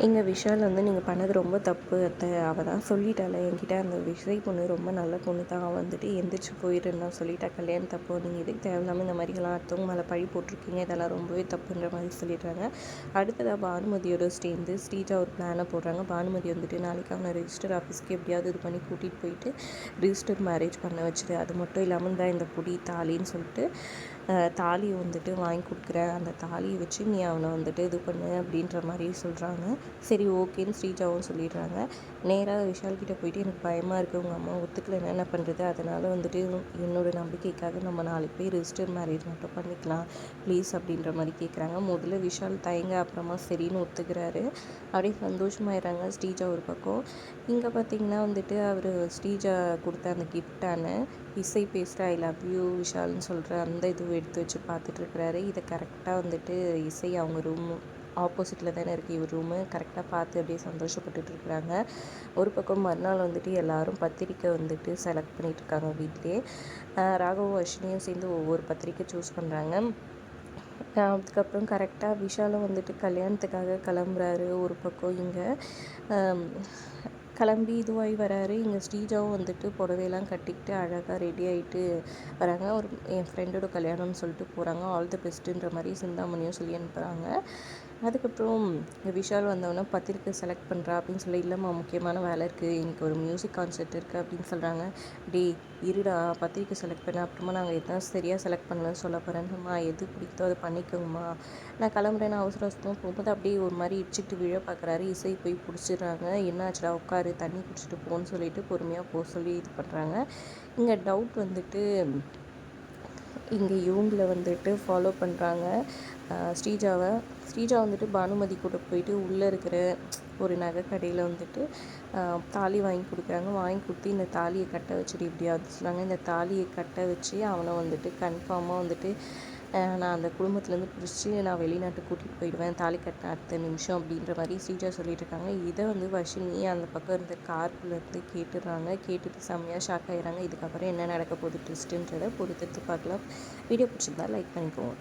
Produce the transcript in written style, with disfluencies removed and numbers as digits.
எங்க விஷால் வந்து நீங்கள் பண்ணது ரொம்ப தப்பு அத்தை. அவள் தான் சொல்லிட்டாளே என்கிட்ட, அந்த விஜய் பொண்ணு ரொம்ப நல்ல பொண்ணு தான். அவள் வந்துட்டு எந்திரிச்சு போயிடுன்னு நான் சொல்லிட்டா கல்யாணத்தப்போ. நீங்கள் எதுக்கு தேவையில்லாமல் இந்த மாதிரிலாம் அடுத்தவங்க மேலே பழி போட்டிருக்கீங்க, இதெல்லாம் ரொம்பவே தப்புன்ற மாதிரி சொல்லிடுறாங்க. அடுத்ததாக பானுமதியோட சேர்ந்து ஸ்ரீஜா ஒரு பிளானை போடுறாங்க. பானுமதி வந்துட்டு நாளைக்கு அவனை ரெஜிஸ்டர் ஆஃபீஸ்க்கு எப்படியாவது இது பண்ணி கூட்டிகிட்டு போயிட்டு ரிஜிஸ்டர் மேரேஜ் பண்ண வச்சுரு. அது மட்டும் இல்லாமல் தான் இந்த புடி தாலின்னு சொல்லிட்டு தாலியை வந்துட்டு வாங்கி கொடுக்குறேன், அந்த தாலியை வச்சு நீ அவனை வந்துட்டு இது பண்ணு அப்படின்ற மாதிரி சொல்கிறாங்க. சரி ஓகேன்னு ஸ்ரீஜாவும் சொல்லிடுறாங்க. நேராக விஷால்கிட்ட போயிட்டு எனக்கு பயமாக இருக்குது, உங்கள் அம்மா ஒத்துக்கலைன்னா என்ன பண்ணுறது, அதனால் வந்துட்டு என்னோடய நம்பிக்கைக்காக நம்ம நாளைக்கு போய் ரிஜிஸ்டர் மேரேஜ் மட்டும் பண்ணிக்கலாம் ப்ளீஸ் அப்படின்ற மாதிரி கேட்குறாங்க. முதல்ல விஷால் தயங்க, அப்புறமா சரின்னு ஒத்துக்கிறாரு. அப்படியே சந்தோஷமாயிடுறாங்க ஸ்ரீஜா ஒரு பக்கம். இங்கே பார்த்திங்கன்னா வந்துட்டு அவர் ஸ்ரீஜா கொடுத்த அந்த கிஃப்டான இசை பேசுகிற ஐ லவ் யூ விஷால்னு சொல்கிற அந்த இதுவும் எடுத்து வச்சு பார்த்துட்ருக்குறாரு. இதை கரெக்டாக வந்துட்டு இசை அவங்க ரூம் ஆப்போசிட்டில் தானே இருக்குது இவர் ரூமு, கரெக்டாக பார்த்து அப்படியே சந்தோஷப்பட்டுட்ருக்குறாங்க. ஒரு பக்கம் மறுநாள் வந்துட்டு எல்லோரும் பத்திரிக்கை வந்துட்டு செலக்ட் பண்ணிகிட்ருக்காங்க வீட்டிலே. ராகவும் அஸ்வினியும் சேர்ந்து ஒவ்வொரு பத்திரிக்கை சூஸ் பண்ணுறாங்க. அதுக்கப்புறம் கரெக்டாக விஷாலும் வந்துட்டு கல்யாணத்துக்காக கிளம்புறாரு. ஒரு பக்கம் இங்கே கிளம்பி இதுவாகி வராரு. இங்கே ஸ்ரீஜாவும் வந்துட்டு புடவையெல்லாம் கட்டிக்கிட்டு அழகாக ரெடி ஆகிட்டு வராங்க. ஒரு என் ஃப்ரெண்டோட கல்யாணம்னு சொல்லிட்டு போகிறாங்க. ஆல் தி பெஸ்ட்டுன்ற மாதிரி சிந்தாமணியும் சொல்லி அனுப்புகிறாங்க. அதுக்கப்புறம் விஷால் வந்தவொடனே பத்திரிக்கை செலக்ட் பண்ணுறா அப்படின்னு சொல்லி, இல்லைம்மா முக்கியமான வேலை இருக்குது, எனக்கு ஒரு மியூசிக் கான்சர்ட் இருக்குது அப்படின்னு சொல்கிறாங்க. டேய் இருடா, பத்திரிக்கை செலக்ட் பண்ண, அப்புறமா நாங்கள் எதாவது சரியாக செலக்ட் பண்ணலன்னு சொல்ல போகிறேன்மா, எது பிடிக்குதோ அதை பண்ணிக்கோங்கம்மா, நான் கிளம்புறேன்னு அவசர அவசரமாக போகும்போது அப்படியே ஒரு மாதிரி இடிச்சிட்டு விழ பார்க்குறாரு. இசை போய் பிடிச்சிடுறாங்க. என்னாச்சுடா உட்காரு, தண்ணி குடிச்சிட்டு போன்னு சொல்லிட்டு பொறுமையாக போக சொல்லி இது பண்ணுறாங்க. இங்கே டவுட் வந்துட்டு இங்கே இவங்கள வந்துட்டு ஃபாலோ பண்ணுறாங்க ஸ்ரீஜா வந்துட்டு பானுமதி கூட போயிட்டு உள்ளே இருக்கிற ஒரு நகை கடையில் வந்துட்டு தாலி வாங்கி கொடுக்குறாங்க. வாங்கி கொடுத்து இந்த தாலியை கட்ட வச்சுட்டு எப்படியாவது சொன்னாங்க. இந்த தாலியை கட்ட வச்சு அவனை வந்துட்டு கன்ஃபார்மாக வந்துட்டு நான் அந்த குடும்பத்துலேருந்து பிரித்து நான் வெளிநாட்டுக்கு கூட்டிகிட்டு போயிடுவேன் தாலி கட்டின அடுத்த நிமிஷம் அப்படின்ற மாதிரி ஸ்ரீஜா சொல்லிட்டு இருக்காங்க. இதை வந்து வர்ஷினி அந்த பக்கம் இருந்த கார்க்குள்ளேருந்து கேட்டுடுறாங்க. கேட்டுட்டு செம்மையாக ஷாக் ஆகிடுறாங்க. இதுக்கப்புறம் என்ன நடக்க போகுது ட்விஸ்ட்டுன்றதை பொறுத்து பார்க்கலாம். வீடியோ பிடிச்சிருந்தா லைக் பண்ணிக்கோங்க.